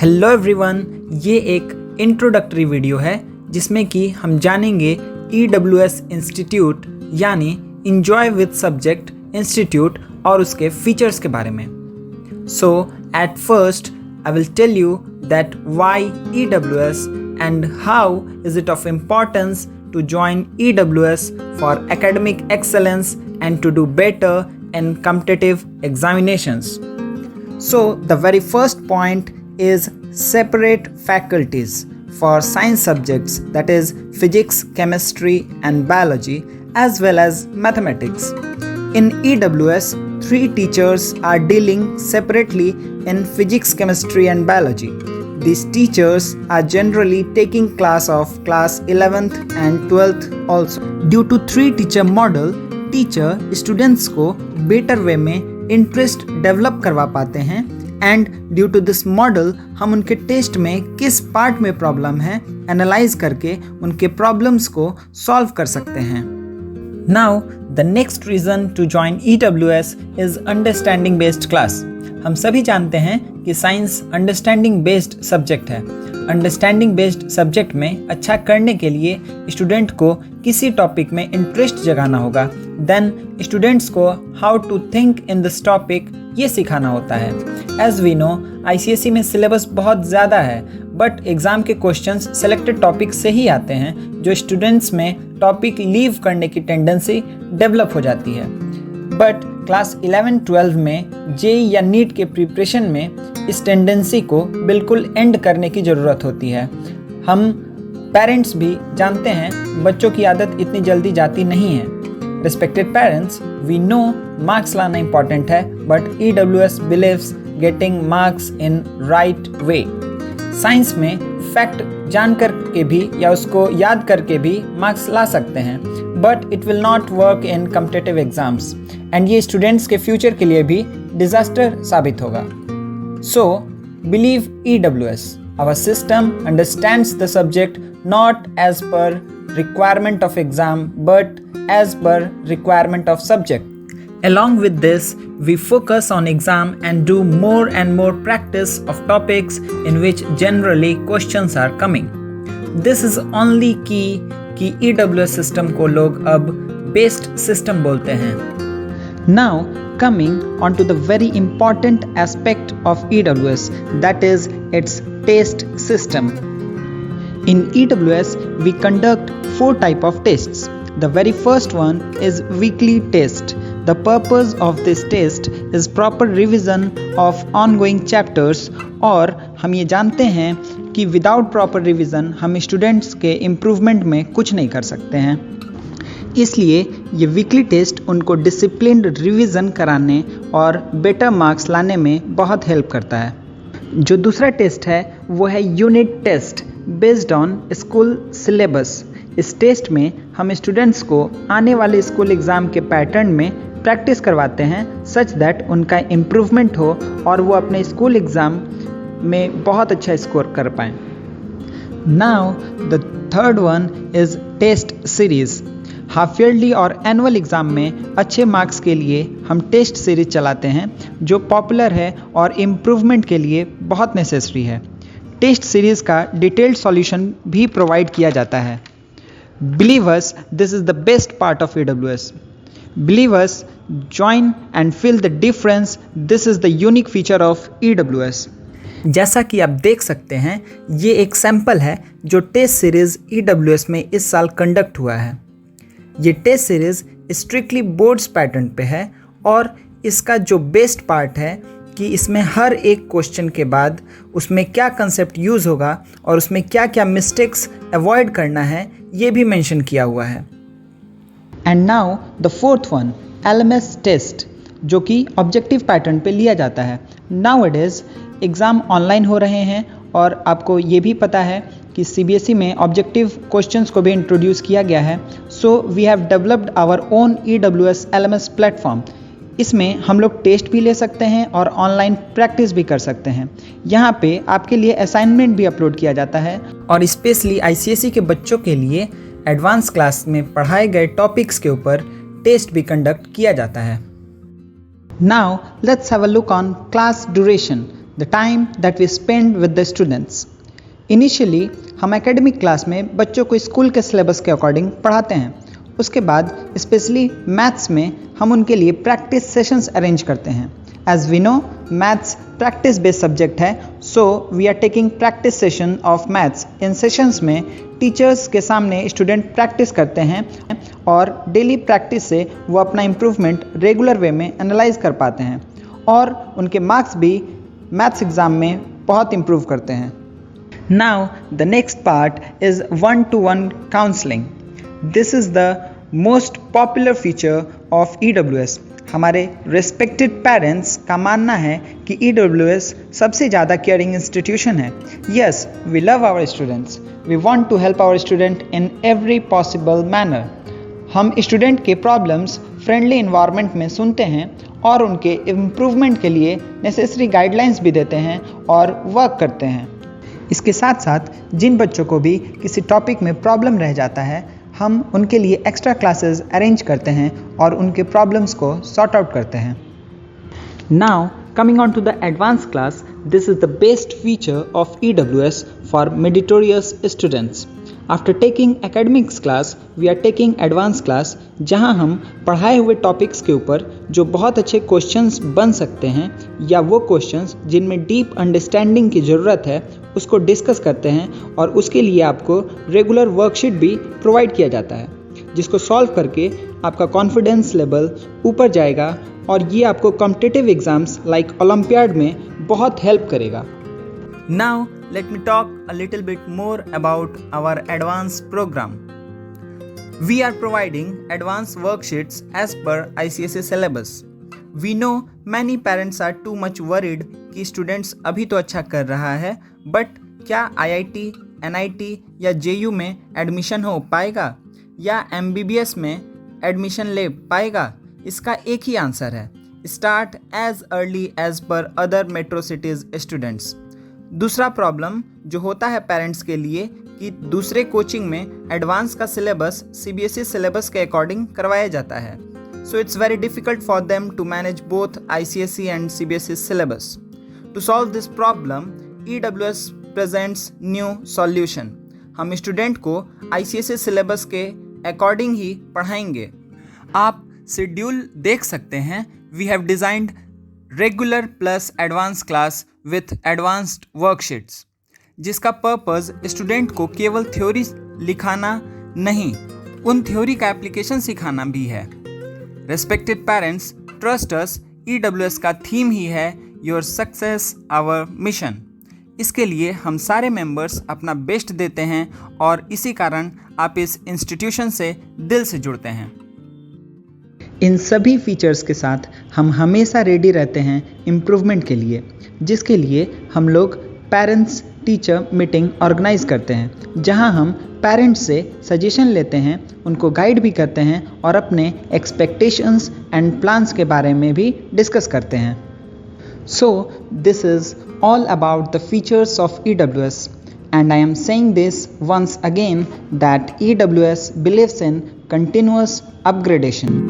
Hello everyone, ये एक introductory video है जिसमें कि हम जानेंगे EWS इंस्टीट्यूट यानी इंजॉय विद सब्जेक्ट इंस्टीट्यूट और उसके फीचर्स के बारे में। So at first I will tell you that why EWS and how is it of importance to join EWS for academic excellence and to do better in competitive examinations. So the very first point is separate faculties for science subjects, that is physics, chemistry and biology, as well as mathematics. In EWS, 3 teachers are dealing separately in physics, chemistry and biology. These teachers are generally taking class of class 11th and 12th also. Due to 3 teacher model, teacher students को better way में interest develop करवा पाते हैं and due to this model हम उनके test में किस part में प्रॉब्लम है एनालाइज करके उनके प्रॉब्लम्स को सॉल्व कर सकते हैं। Now the next reason to join EWS is understanding based class. हम सभी जानते हैं कि साइंस अंडरस्टैंडिंग बेस्ड सब्जेक्ट है। अंडरस्टैंडिंग बेस्ड सब्जेक्ट में अच्छा करने के लिए स्टूडेंट को किसी टॉपिक में इंटरेस्ट जगाना होगा, देन स्टूडेंट्स को how to think in this topic ये सिखाना होता है। एज वी नो ICSE में सिलेबस बहुत ज़्यादा है, बट एग्ज़ाम के क्वेश्चंस सेलेक्टेड टॉपिक से ही आते हैं, जो स्टूडेंट्स में टॉपिक लीव करने की टेंडेंसी डेवलप हो जाती है। बट क्लास 11-12 में JEE या नीट के प्रिपरेशन में इस टेंडेंसी को बिल्कुल एंड करने की ज़रूरत होती है। हम पेरेंट्स भी जानते हैं बच्चों की आदत इतनी जल्दी जाती नहीं है। Respected parents, we know marks लाना इम्पॉर्टेंट है, but EWS believes getting marks in right way. Science में फैक्ट जान कर के भी या उसको याद करके भी मार्क्स ला सकते हैं, but it will not work in competitive exams and ये स्टूडेंट्स के फ्यूचर के लिए भी डिजास्टर साबित होगा। So believe EWS, our system understands the subject not as per requirement of exam but as per requirement of subject. Along with this, we focus on exam and do more and more practice of topics in which generally questions are coming. This is only key कि EWS system को लोग अब based system बोलते हैं। Now coming on to the very important aspect of EWS, that is its test system. In EWS, we conduct 4 type of tests. The very first one is weekly test. The purpose of this test is proper revision of ongoing chapters, और हम ये जानते हैं कि without proper revision हम students के improvement में कुछ नहीं कर सकते हैं। इसलिए ये वीकली टेस्ट उनको डिसिप्लिन्ड रिवीजन कराने और बेटर मार्क्स लाने में बहुत हेल्प करता है। जो दूसरा टेस्ट है वो है unit test based on school syllabus. इस टेस्ट में हम स्टूडेंट्स को आने वाले स्कूल एग्ज़ाम के पैटर्न में प्रैक्टिस करवाते हैं सच दैट उनका इम्प्रूवमेंट हो और वो अपने स्कूल एग्ज़ाम में बहुत अच्छा स्कोर कर पाएँ। Now the third one is test series. Half yearly और एनुअल एग्ज़ाम में अच्छे मार्क्स के लिए हम टेस्ट सीरीज चलाते हैं जो पॉपुलर है और इम्प्रूवमेंट के लिए बहुत नेसेसरी है। टेस्ट सीरीज़ का डिटेल्ड सॉल्यूशन भी प्रोवाइड किया जाता है। Believe us, this is the best part of EWS. Believe us, join and feel the difference. This is the unique feature of EWS. जैसा कि आप देख सकते हैं, ये एक सैंपल है जो टेस्ट सीरीज़ EWS में इस साल कंडक्ट हुआ है। ये test series strictly boards pattern पे है और इसका जो बेस्ट पार्ट है कि इसमें हर एक क्वेश्चन के बाद उसमें क्या कंसेप्ट यूज़ होगा और उसमें क्या क्या मिस्टेक्स अवॉइड करना है ये भी मेंशन किया हुआ है। And now the fourth one, LMS test, जो कि ऑब्जेक्टिव पैटर्न पे लिया जाता है। नाउअडेज एग्ज़ाम ऑनलाइन हो रहे हैं और आपको ये भी पता है कि CBSE में ऑब्जेक्टिव क्वेश्चंस को भी इंट्रोड्यूस किया गया है। So we have developed our own EWS LMS platform. इसमें हम लोग टेस्ट भी ले सकते हैं और ऑनलाइन प्रैक्टिस भी कर सकते हैं। यहाँ पे आपके लिए असाइनमेंट भी अपलोड किया जाता है और स्पेशली ICSE के बच्चों के लिए एडवांस क्लास में पढ़ाए गए टॉपिक्स के ऊपर टेस्ट भी कंडक्ट किया जाता है। Now let's have a look on class duration. the time that we spend with the students. Initially हम एकेडमिक क्लास में बच्चों को स्कूल के सिलेबस के अकॉर्डिंग पढ़ाते हैं. उसके बाद स्पेशली मैथ्स में हम उनके लिए प्रैक्टिस सेशंस अरेंज करते हैं. As we know maths practice based subject है, so we are taking practice session of maths. इन सेशंस में टीचर्स के सामने स्टूडेंट प्रैक्टिस करते हैं और डेली प्रैक्टिस से वो अपना इम्प्रूवमेंट रेगुलर वे में एनालाइज कर पाते हैं और उनके मार्क्स भी मैथ्स एग्ज़ाम में बहुत इम्प्रूव करते हैं. Now the next part is 1-to-1 counselling. This is the most popular feature of EWS. हमारे रिस्पेक्टेड पेरेंट्स का मानना है कि EWS सबसे ज़्यादा केयरिंग इंस्टीट्यूशन है. Yes, we love our students. We want to help our student in every possible manner. हम student के प्रॉब्लम्स फ्रेंडली इन्वायरमेंट में सुनते हैं और उनके इम्प्रूवमेंट के लिए नेसेसरी गाइडलाइंस भी देते हैं और वर्क करते हैं. इसके साथ साथ जिन बच्चों को भी किसी टॉपिक में प्रॉब्लम रह जाता है, हम उनके लिए एक्स्ट्रा क्लासेस अरेंज करते हैं और उनके प्रॉब्लम्स को सॉर्ट आउट करते हैं. Now coming on to the advance class, this is the best feature of EWS for meritorious students. After taking academics class we are taking advance class, जहां हम पढ़ाए हुए टॉपिक्स के ऊपर जो बहुत अच्छे क्वेश्चंस बन सकते हैं या वो क्वेश्चंस जिनमें डीप अंडरस्टैंडिंग की ज़रूरत है उसको डिस्कस करते हैं और उसके लिए आपको रेगुलर वर्कशीट भी प्रोवाइड किया जाता है, जिसको सॉल्व करके आपका कॉन्फिडेंस लेवल ऊपर जाएगा और ये आपको कॉम्पिटिटिव एग्ज़ाम्स लाइक ओलंपियाड में बहुत हेल्प करेगा. Now let me talk a little bit more about our advanced program. We are providing advanced worksheets as per ICSE syllabus. We know many parents are too much worried कि students अभी तो अच्छा कर रहा है, but क्या IIT, NIT या JU में एडमिशन हो पाएगा या MBBS में एडमिशन ले पाएगा? इसका एक ही आंसर है, start as early as per other metro cities students. दूसरा प्रॉब्लम जो होता है पेरेंट्स के लिए कि दूसरे कोचिंग में एडवांस का सिलेबस CBSE सिलेबस के अकॉर्डिंग करवाया जाता है, so it's very difficult for them to manage both ICSE and CBSE syllabus. To solve this problem EWS presents new solution. हम स्टूडेंट को ICSE सिलेबस के अकॉर्डिंग ही पढ़ाएंगे. आप शेड्यूल देख सकते हैं. We have designed regular plus advance class with advanced worksheets, जिसका पर्पस स्टूडेंट को केवल थ्योरी लिखाना नहीं, उन थ्योरी का एप्लीकेशन सिखाना भी है. Respected parents, trust us. EWS का थीम ही है योर सक्सेस आवर मिशन. इसके लिए हम सारे मेंबर्स अपना बेस्ट देते हैं और इसी कारण आप इस इंस्टीट्यूशन से दिल से जुड़ते हैं. इन सभी फीचर्स के साथ हम हमेशा रेडी रहते हैं इम्प्रूवमेंट के लिए, जिसके लिए हम लोग पेरेंट्स टीचर मीटिंग ऑर्गेनाइज करते हैं, जहां हम पेरेंट्स से सजेशन लेते हैं, उनको गाइड भी करते हैं और अपने एक्सपेक्टेशंस एंड प्लान्स के बारे में भी डिस्कस करते हैं. So this is all about the features of EWS. And I am saying this once again that EWS believes in continuous upgradation.